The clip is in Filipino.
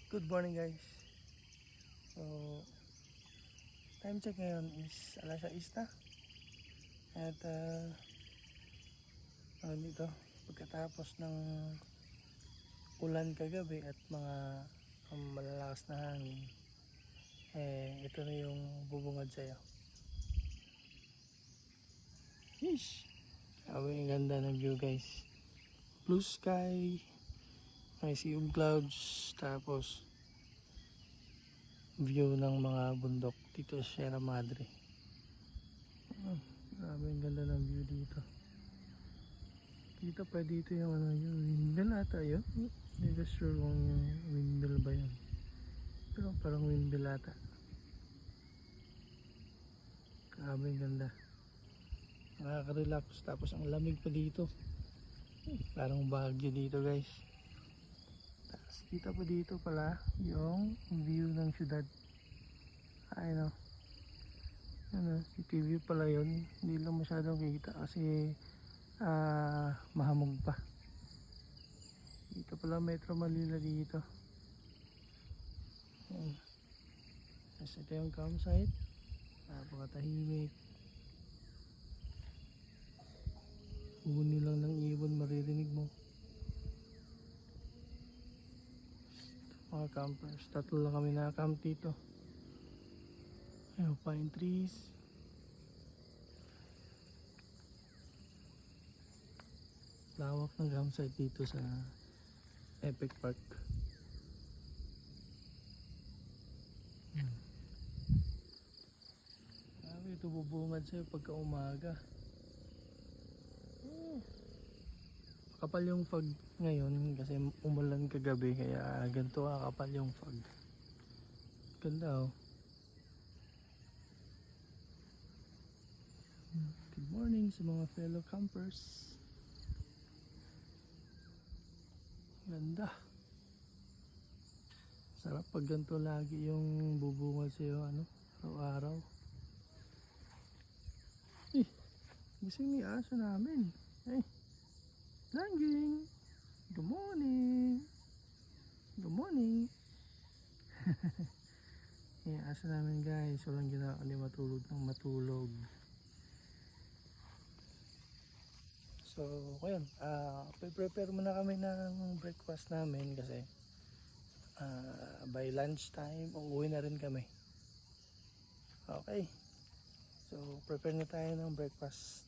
Good morning guys. So, time check ngayon is alas 6 na. At dito, pagkatapos ng ulan kagabi at mga malalakas na hangin, ito na yung bubungad sa'yo. Yeesh! Ang ganda ng view guys. Blue sky, may sea of clouds, tapos view ng mga bundok dito sa Sierra Madre. Grabe ang ganda ng view dito. Kita pa dito yung yung windmill ata yun. Hindi ko sure kung yung windmill ba yun. Pero parang windmill ata. Grabe ang ganda. Nakaka-relax. Tapos ang lamig pa dito. Parang Baguio dito guys. Tapos kita pa dito pala yung view ng syudad. Ayun o. City view pala yun. Hindi lang masyadong kita kasi mahamog pa. Dito pala Metro Manila dito. Tapos ito yung campsite. Napakatahimik. Huni lang ng ibon maririnig mo. Mga campers, tatlo lang kami na-camp dito. Ayun, pine trees. Lawak ng campsite dito sa Epic Park. Ito bubungad sa'yo pagka umaga. Kapal yung fog ngayon kasi umulan kagabi kaya ganito kakapal yung fog. Ganda oh. Good morning sa mga fellow campers. Ganda. Sarap pag ganito lagi yung bubungad sa'yo araw-araw. Gising ni aso namin. Langging! Good morning! Good morning! Yung aso namin guys, walang ginawa kundi matulog ng matulog. So, ngayon, prepare muna kami ng breakfast namin kasi by lunchtime, uuwi na rin kami. Okay. So, prepare na tayo ng breakfast.